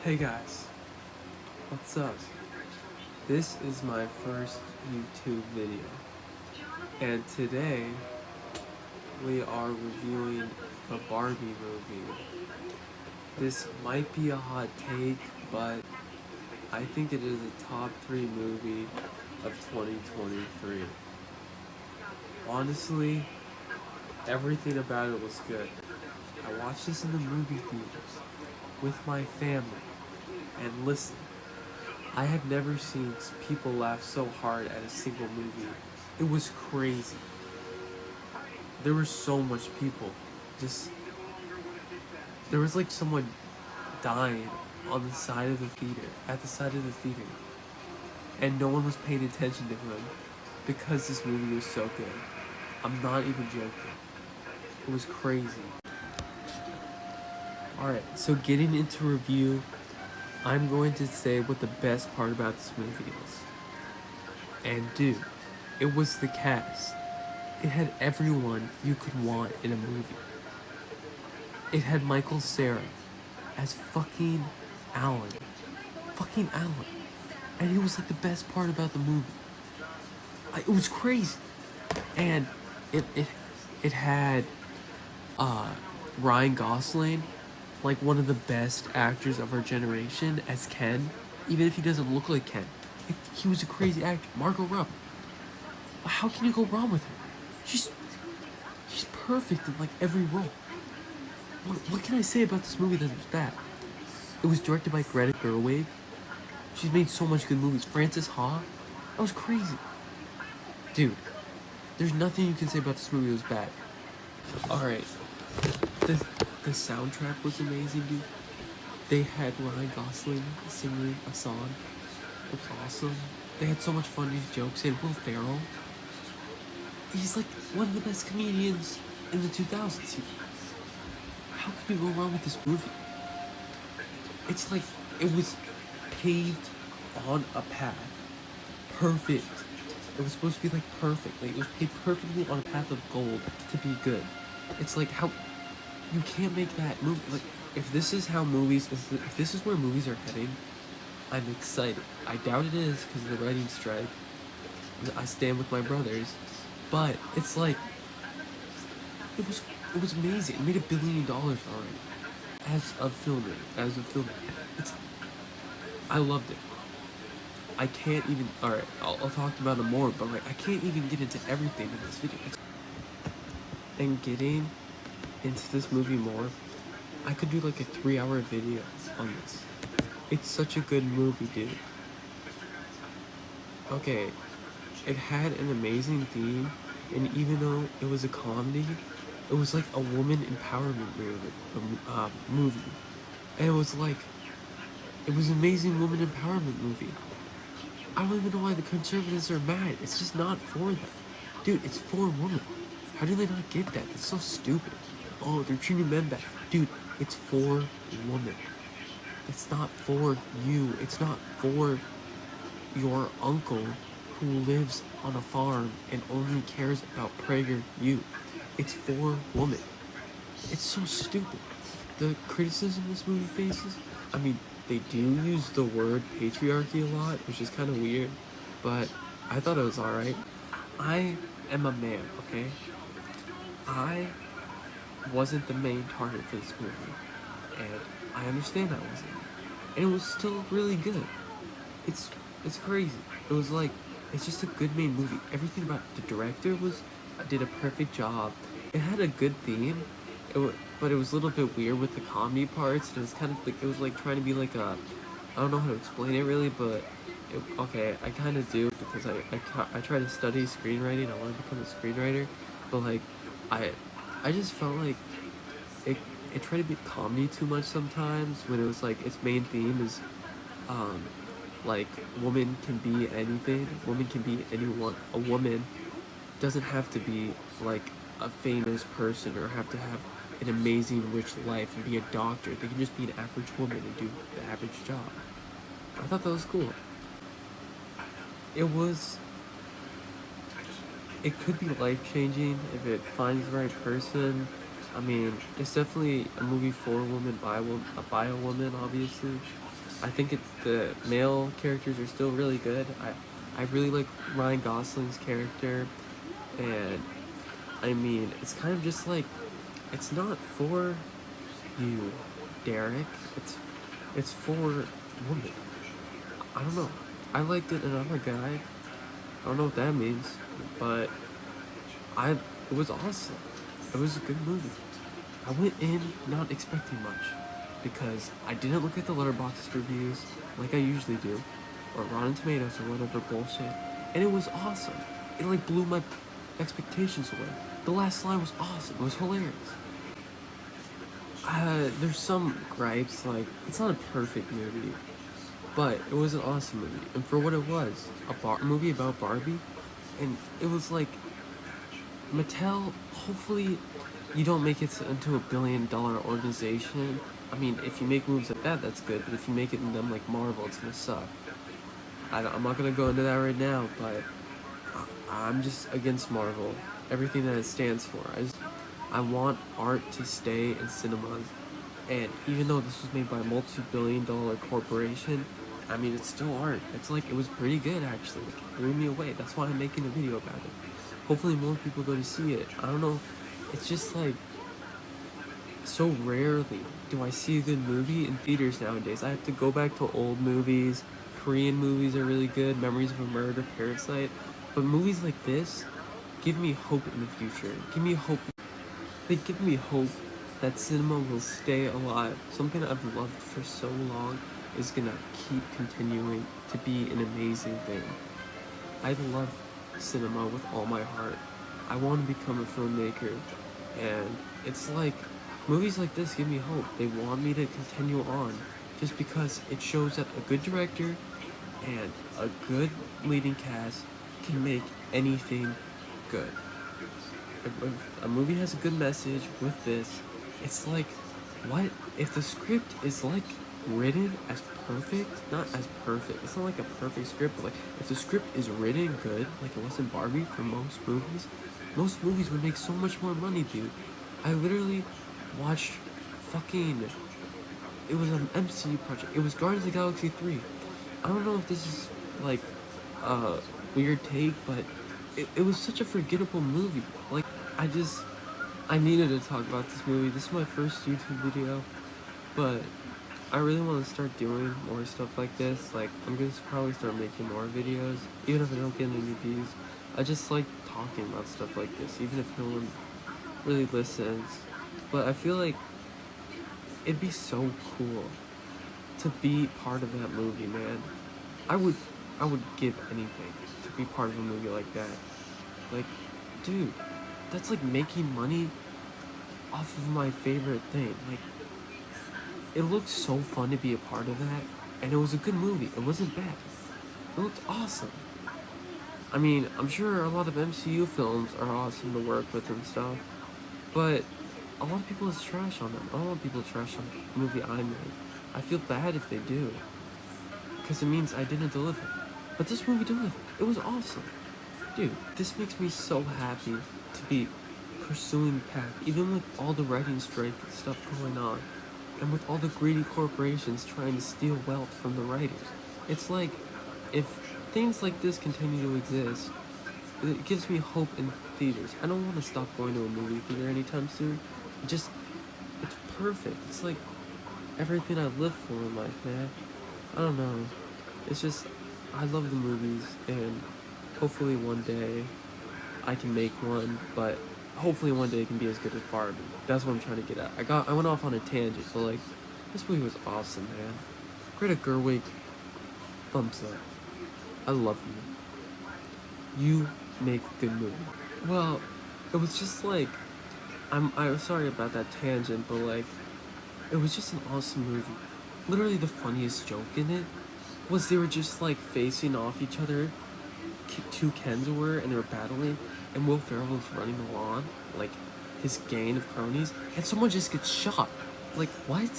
Hey guys, what's up? This is my first YouTube video, and today we are reviewing the Barbie movie. This might be a hot take, but I think it is a top 3 movie of 2023. Honestly, everything about it was good. I watched this in the movie theaters with my family, and listen, I have never seen people laugh so hard at a single movie. It was crazy. There were so much people. There was like someone dying on the side of the theater, at the side of the theater. And no one was paying attention to him because this movie was so good. I'm not even joking. It was crazy. Alright, so getting into review, I'm going to say what the best part about this movie is. And dude, it was the cast. It had everyone you could want in a movie. It had Michael Cera as fucking Alan. Fucking Alan. And he was like the best part about the movie. It was crazy. And it had Ryan Gosling, like one of the best actors of our generation, as Ken, even if he doesn't look like Ken. He was a crazy actor. Margot Robbie. How can you go wrong with her? She's perfect in like every role. What can I say about this movie that was bad? It was directed by Greta Gerwig. She's made so much good movies. Frances Ha. That was crazy. Dude, there's nothing you can say about this movie that was bad. Alright. The soundtrack was amazing, dude. They had Ryan Gosling singing a song. It was awesome. They had so much funny jokes. They had Will Ferrell. He's like one of the best comedians in the 2000s. How could you go wrong with this movie? It's like it was paved on a path. Perfect. It was supposed to be like perfect. Like it was paved perfectly on a path of gold to be good. It's like how you can't make that movie. Like if this is how movies, if this is where movies are heading, I'm excited. I doubt it is because of the writing strike. I stand with my brothers. But it's like it was amazing. It made $1 billion already as a filmer. I loved it. I can't even. Alright, I'll talk about it more, but like I can't even get into everything in this video. And getting into this movie more, I could do like a 3-hour video on this. It's such a good movie, dude. Okay. It had an amazing theme, and even though it was a comedy, it was like a woman empowerment movie. And it was an amazing woman empowerment movie. I don't even know why the conservatives are mad. It's just not for them. Dude, it's for women. How do they not get that? It's so stupid. Oh, they're treating men bad. Dude, it's for women. It's not for you. It's not for your uncle who lives on a farm and only cares about PragerU. It's for women. It's so stupid. The criticism this movie faces, I mean, they do use the word patriarchy a lot, which is kind of weird, but I thought it was alright. I am a man, okay? I wasn't the main target for this movie, and I understand I wasn't. And it was still really good. It's crazy. It was like, it's just a good made movie. Everything about the director did a perfect job. It had a good theme, but it was a little bit weird with the comedy parts. And it was kind of like, it was like trying to be like a, I don't know how to explain it really, but okay, I kind of do because I try to study screenwriting. I want to become a screenwriter, but like I just felt like it tried to be comedy too much sometimes when it was like its main theme is like woman can be anything, woman can be anyone. A woman doesn't have to be like a famous person or have to have an amazing rich life and be a doctor. They can just be an average woman and do the average job. I thought that was cool. It could be life-changing if it finds the right person. I mean, it's definitely a movie for a woman, by a woman, obviously. I think the male characters are still really good. I really like Ryan Gosling's character, and I mean, it's kind of just like, it's not for you, Derek. It's for women. I don't know. I liked it, and I'm a guy. I don't know what that means, but it was awesome. It was a good movie. I went in not expecting much because I didn't look at the Letterboxd reviews like I usually do, or Rotten Tomatoes or whatever bullshit, and it was awesome. It like blew my expectations away. The last line was awesome. It was hilarious. There's some gripes, like it's not a perfect movie, but it was an awesome movie, and for what it was, a movie about Barbie, and it was like Mattel. Hopefully, you don't make it into $1 billion organization. I mean, if you make moves like that, that's good. But if you make it in them like Marvel, it's gonna suck. I'm not gonna go into that right now, but I'm just against Marvel. Everything that it stands for. I want art to stay in cinemas. And even though this was made by a multi-billion-dollar corporation, I mean, it's still art. It's like, it was pretty good, actually. Like, it blew me away. That's why I'm making a video about it. Hopefully more people go to see it. I don't know. It's just like, so rarely do I see a good movie in theaters nowadays. I have to go back to old movies. Korean movies are really good. Memories of a Murder, Parasite. But movies like this give me hope in the future. Give me hope. They give me hope that cinema will stay alive. Something I've loved for so long is gonna keep continuing to be an amazing thing. I love cinema with all my heart. I want to become a filmmaker, and it's like, movies like this give me hope. They want me to continue on, just because it shows that a good director and a good leading cast can make anything good. If a movie has a good message with this, it's like, what if the script is like written as perfect? Not as perfect, it's not like a perfect script, but like if the script is written good, like it was in Barbie, for most movies would make so much more money, dude. I literally watched fucking, it was an MCU project. It was Guardians of the Galaxy 3. I don't know if this is like a weird take, but it was such a forgettable movie. Like, I needed to talk about this movie. This is my first YouTube video, but I really want to start doing more stuff like this. Like, I'm gonna probably start making more videos, even if I don't get any views. I just like talking about stuff like this, even if no one really listens. But I feel like it'd be so cool to be part of that movie, man. I would give anything to be part of a movie like that. Like, dude, that's like making money off of my favorite thing. Like, it looked so fun to be a part of that, and it was a good movie. It wasn't bad. It looked awesome. I mean, I'm sure a lot of MCU films are awesome to work with and stuff, but a lot of people is trash on them. I don't want people to trash on the movie I made. I feel bad if they do, because it means I didn't deliver. But this movie delivered. It was awesome. Dude, this makes me so happy to be pursuing the path, even with all the writing strike and stuff going on, and with all the greedy corporations trying to steal wealth from the writers. It's like, if things like this continue to exist, it gives me hope in theaters. I don't want to stop going to a movie theater anytime soon. It's perfect. It's like everything I live for in life, man. I don't know. It's just, I love the movies, and hopefully one day I can make one, but hopefully one day it can be as good as Barbie. That's what I'm trying to get at. I went off on a tangent, but like, this movie was awesome, man. Greta Gerwig, thumbs up. I love you. You make good movies. Well, it was just like, I'm sorry about that tangent, but like, it was just an awesome movie. Literally the funniest joke in it was they were just like facing off each other. Two Kens were, and they were battling, and Will Ferrell was running along, like, his gang of cronies, and someone just gets shot. Like, what?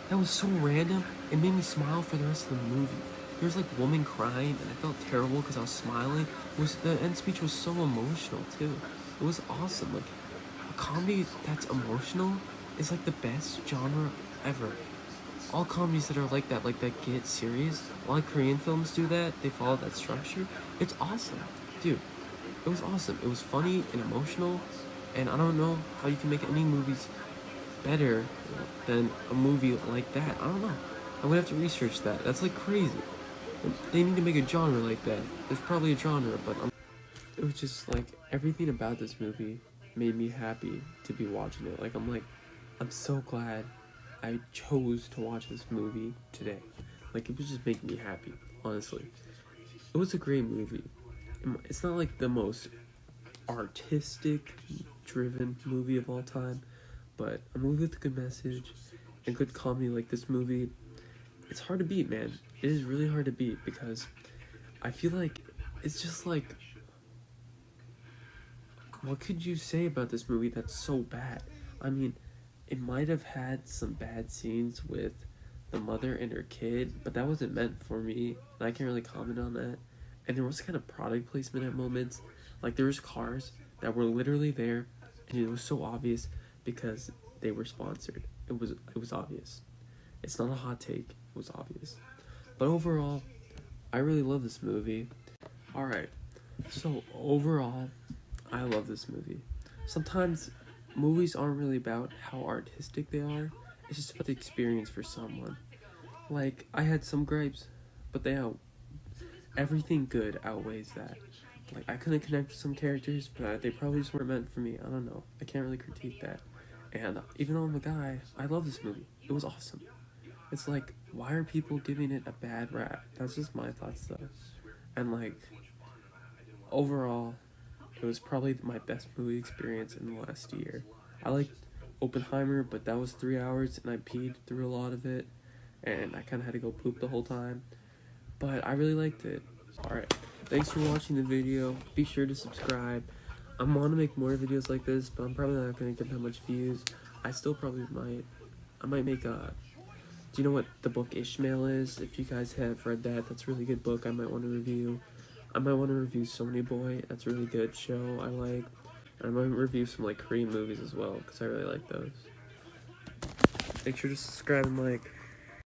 That was so random. It made me smile for the rest of the movie. There was like woman crying, and I felt terrible because I was smiling. The end speech was so emotional too. It was awesome. Like, a comedy that's emotional is like the best genre ever. all comedies that are like that get serious. A lot of Korean films do that. They follow that structure. It's awesome, dude. It was awesome. It was funny and emotional, and I don't know how you can make any movies better than a movie like that. I don't know. I'm gonna have to research that. That's like crazy. They need to make a genre like that. There's probably a genre, but it was just like everything about this movie made me happy to be watching it. Like I'm so glad I chose to watch this movie today. Like it was just making me happy, honestly. It was a great movie. It's not like the most artistic driven movie of all time, but a movie with a good message and good comedy like this movie, it's hard to beat, man. It is really hard to beat because I feel like it's just like, what could you say about this movie that's so bad? I mean, it might have had some bad scenes with the mother and her kid, but that wasn't meant for me, and I can't really comment on that. And there was kind of product placement at moments. Like there was cars that were literally there, and it was so obvious because they were sponsored. It was obvious. It's not a hot take. It was obvious. But overall, I really love this movie. Alright, so overall, I love this movie. Sometimes movies aren't really about how artistic they are, it's just about the experience for someone. Like, I had some gripes, but everything good outweighs that. Like, I couldn't connect with some characters, but they probably just weren't meant for me. I don't know. I can't really critique that. And even though I'm a guy, I love this movie. It was awesome. It's like, why are people giving it a bad rap? That's just my thoughts, though. And, like, overall, it was probably my best movie experience in the last year. I liked Oppenheimer, but that was 3 hours, and I peed through a lot of it, and I kind of had to go poop the whole time. But I really liked it. Alright, thanks for watching the video. Be sure to subscribe. I want to make more videos like this, but I'm probably not going to get that much views. I still probably might. I might make a... Do you know what the book Ishmael is? If you guys have read that, that's a really good book I might want to review. I might want to review Sony Boy. That's a really good show I like. And I might review some like Korean movies as well, because I really like those. Make sure to subscribe and like.